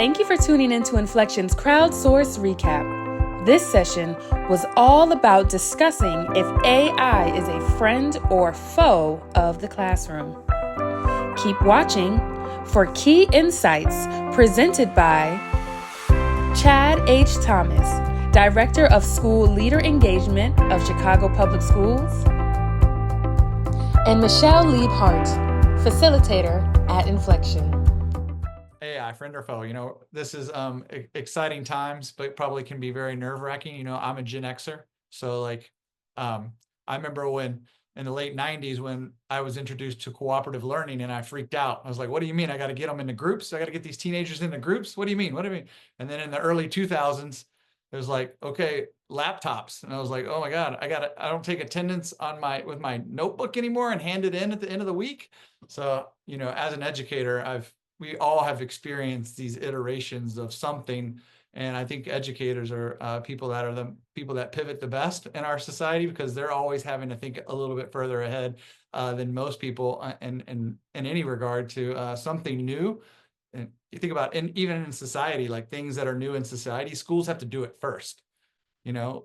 Thank you for tuning in to Inflection's Crowdsource Recap. This session was all about discussing if AI is a friend or foe of the classroom. Keep watching for key insights presented by Chad H. Thomas, Director of School Leader Engagement of Chicago Public Schools, and Michelle Liebhart, Facilitator at Inflection. AI, friend or foe, this is exciting times, but probably can be very nerve-wracking. I'm a Gen Xer. So I remember when in the late 90s when I was introduced to cooperative learning and I freaked out. I was like, what do you mean? I got to get them into groups? I got to get these teenagers into groups? What do you mean? What do you mean? And then in the early 2000s, it was like, okay, laptops. And I was like, oh my God, I don't take attendance with my notebook anymore and hand it in at the end of the week. So, as an educator, we all have experienced these iterations of something. And I think educators are people that are the people that pivot the best in our society because they're always having to think a little bit further ahead than most people in any regard to something new. And you think about, and even in society, like things that are new in society, schools have to do it first,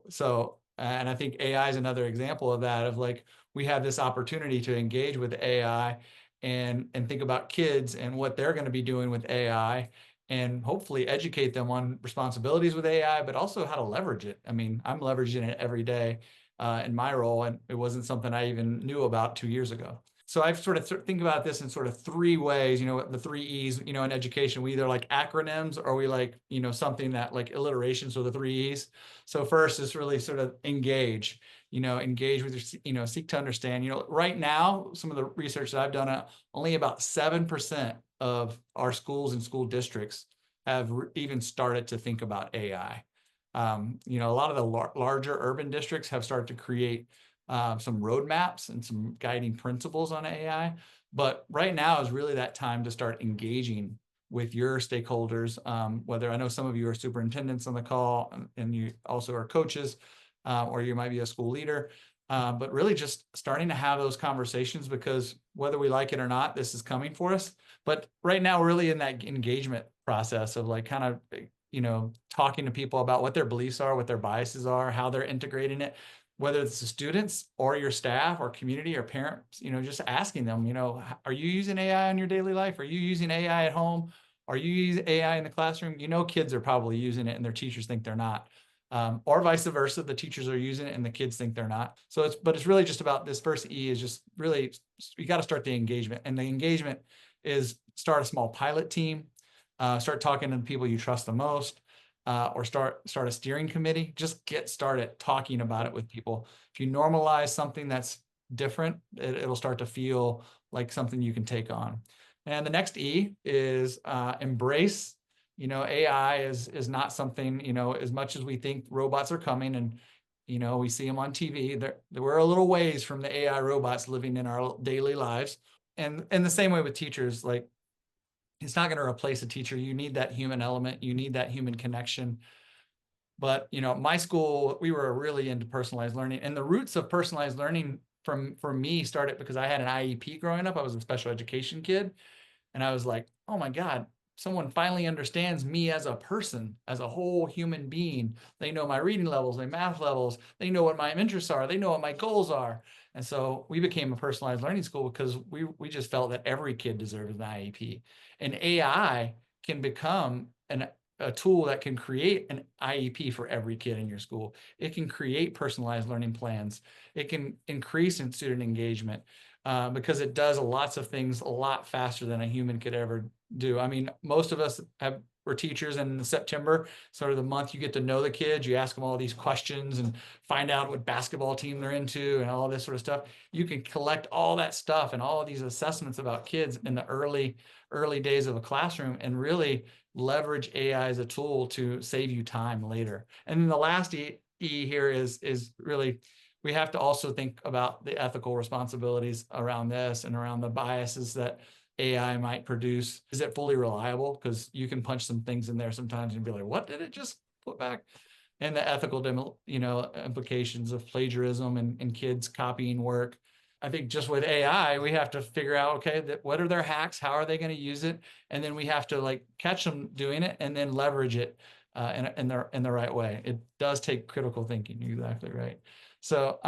So, and I think AI is another example of that, of like, we have this opportunity to engage with AI and think about kids and what they're going to be doing with AI and hopefully educate them on responsibilities with AI, but also how to leverage it. I mean, I'm leveraging it every day in my role, and it wasn't something I even knew about 2 years ago. So I've sort of think about this in sort of three ways, the three E's, in education. We either like acronyms or we like, something that like alliteration. So the three E's. So first is really sort of engage, engage with your, seek to understand, right now, some of the research that I've done, only about 7% of our schools and school districts have even started to think about AI. A lot of the larger urban districts have started to create some roadmaps and some guiding principles on AI. But right now is really that time to start engaging with your stakeholders, whether I know some of you are superintendents on the call and you also are coaches, or you might be a school leader, but really just starting to have those conversations because whether we like it or not, this is coming for us. But right now, we're really in that engagement process of like kind of, talking to people about what their beliefs are, what their biases are, how they're integrating it, whether it's the students or your staff or community or parents, just asking them, are you using AI in your daily life? Are you using AI at home? Are you using AI in the classroom? Kids are probably using it and their teachers think they're not. Or vice versa, the teachers are using it and the kids think they're not. So it's really just about this first E is just really, you got to start the engagement. And the engagement is start a small pilot team, start talking to the people you trust the most, or start a steering committee. Just get started talking about it with people. If you normalize something that's different, it'll start to feel like something you can take on. And the next E is embrace. AI is not something, as much as we think robots are coming and, we see them on TV, we're a little ways from the AI robots living in our daily lives. And in the same way with teachers, like, it's not going to replace a teacher. You need that human element. You need that human connection. But, my school, we were really into personalized learning, and the roots of personalized learning for me started because I had an IEP growing up. I was a special education kid. And I was like, oh my God, someone finally understands me as a person, as a whole human being. They know my reading levels, my math levels. They know what my interests are. They know what my goals are. And so we became a personalized learning school because we just felt that every kid deserves an IEP. And AI can become a tool that can create an IEP for every kid in your school. It can create personalized learning plans. It can increase in student engagement. Because it does lots of things a lot faster than a human could ever do. I mean, most of us were teachers, and in September, sort of the month you get to know the kids, you ask them all these questions and find out what basketball team they're into and all this sort of stuff. You can collect all that stuff and all of these assessments about kids in the early days of a classroom and really leverage AI as a tool to save you time later. And then the last E here is really, we have to also think about the ethical responsibilities around this and around the biases that AI might produce. Is it fully reliable? Because you can punch some things in there sometimes and be like, what did it just put back? And the ethical, implications of plagiarism and kids copying work. I think just with AI, we have to figure out, okay, what are their hacks? How are they going to use it? And then we have to like catch them doing it and then leverage it in the right way. It does take critical thinking. You're exactly right. So,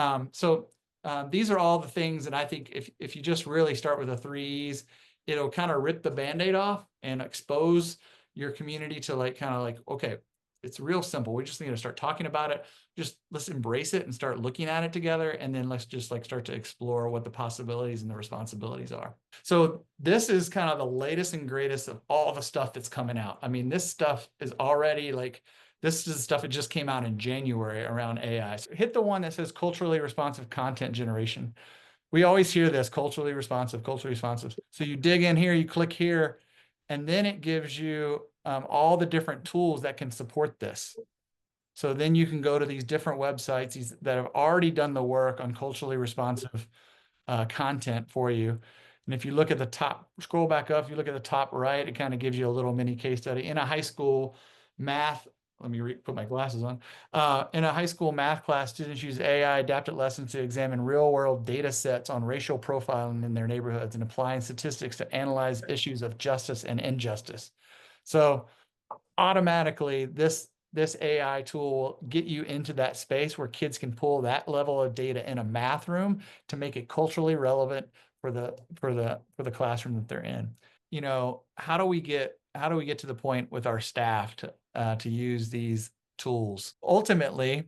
these are all the things. And I think if you just really start with the 3 E's, it'll kind of rip the Band-Aid off and expose your community to like, kind of like, okay, it's real simple. We just need to start talking about it. Just let's embrace it and start looking at it together. And then let's just like start to explore what the possibilities and the responsibilities are. So this is kind of the latest and greatest of all the stuff that's coming out. I mean, this stuff is already like, this is stuff that just came out in January around AI. So hit the one that says culturally responsive content generation. We always hear this, culturally responsive, culturally responsive. So you dig in here, you click here, and then it gives you all the different tools that can support this. So then you can go to these different websites that have already done the work on culturally responsive content for you. And if you look at the top, scroll back up, if you look at the top right, it kind of gives you a little mini case study. In a high school math, let me put my glasses on. In a high school math class, students use AI adapted lessons to examine real world data sets on racial profiling in their neighborhoods and applying statistics to analyze issues of justice and injustice. So automatically, this AI tool will get you into that space where kids can pull that level of data in a math room to make it culturally relevant for the classroom that they're in. You know, how do we get to the point with our staff to use these tools? Ultimately,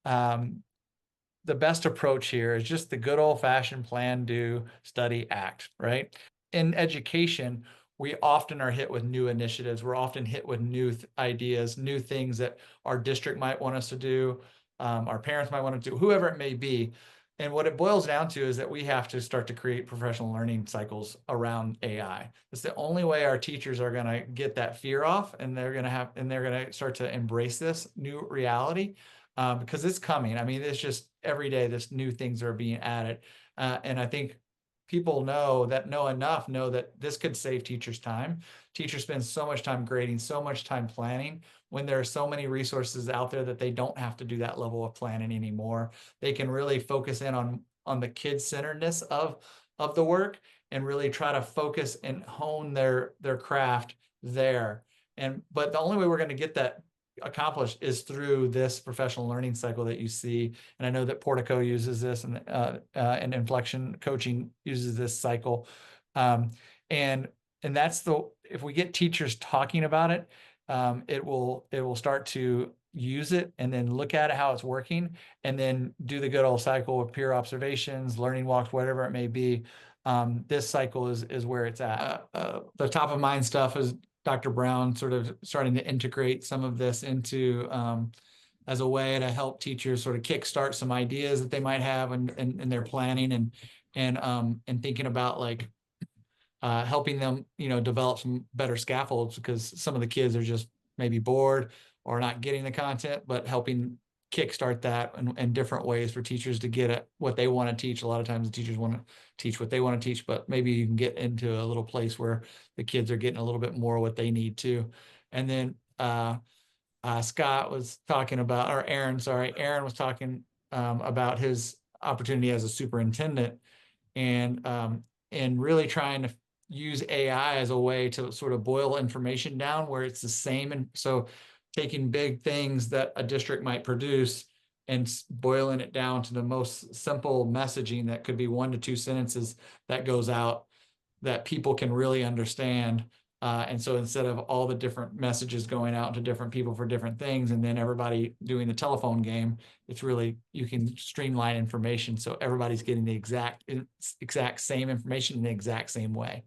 the best approach here is just the good old-fashioned plan, do, study, act, right? In education, we often are hit with new initiatives. We're often hit with new ideas, new things that our district might want us to do, our parents might want to do, whoever it may be. And what it boils down to is that we have to start to create professional learning cycles around AI. It's the only way our teachers are going to get that fear off, and they're going to start to embrace this new reality. Because it's coming. I mean, it's just every day this new things are being added. And I think people know that this could save teachers time. Teachers spend so much time grading, so much time planning, when there are so many resources out there that they don't have to do that level of planning anymore. They can really focus in on the kid-centeredness of the work and really try to focus and hone their craft there. But the only way we're going to get that accomplished is through this professional learning cycle that you see. And I know that Portico uses this, and Inflection Coaching uses this cycle. And that's if we get teachers talking about it, it will start to use it and then look at it, how it's working, and then do the good old cycle of peer observations, learning walks, whatever it may be. This cycle is where it's at. The top of mind stuff is Dr. Brown sort of starting to integrate some of this into as a way to help teachers sort of kickstart some ideas that they might have in their planning and thinking about like helping them, develop some better scaffolds, because some of the kids are just maybe bored or not getting the content, but helping kickstart that in different ways for teachers to get at what they want to teach. A lot of times the teachers want to teach what they want to teach, but maybe you can get into a little place where the kids are getting a little bit more what they need to. And then Scott was talking about, or Aaron was talking about his opportunity as a superintendent, and really trying to use AI as a way to sort of boil information down where it's the same. And so taking big things that a district might produce and boiling it down to the most simple messaging that could be 1 to 2 sentences that goes out that people can really understand. And so instead of all the different messages going out to different people for different things, and then everybody doing the telephone game, it's really, you can streamline information so everybody's getting the exact same information in the exact same way.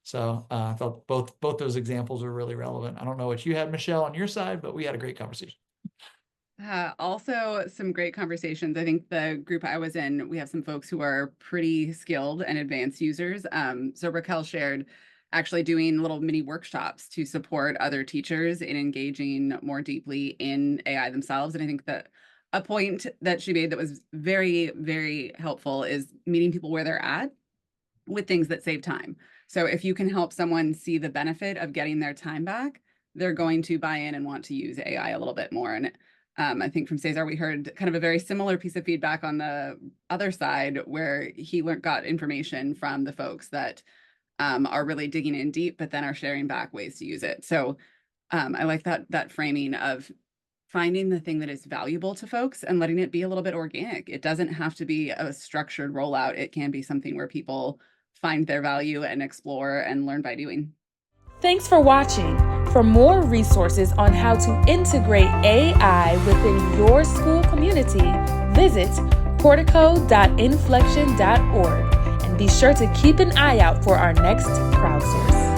So I thought both those examples are really relevant. I don't know what you had, Michelle, on your side, but we had a great conversation. Also some great conversations. I think the group I was in, we have some folks who are pretty skilled and advanced users. So Raquel shared actually doing little mini workshops to support other teachers in engaging more deeply in AI themselves. And I think that a point that she made that was very, very helpful is meeting people where they're at with things that save time. So if you can help someone see the benefit of getting their time back, they're going to buy in and want to use AI a little bit more. And I think from Cesar, we heard kind of a very similar piece of feedback on the other side where he got information from the folks that are really digging in deep, but then are sharing back ways to use it. So I like that framing of finding the thing that is valuable to folks and letting it be a little bit organic. It doesn't have to be a structured rollout. It can be something where people find their value and explore and learn by doing. Thanks for watching. For more resources on how to integrate AI within your school community, visit portico.inflection.org and be sure to keep an eye out for our next crowdsource.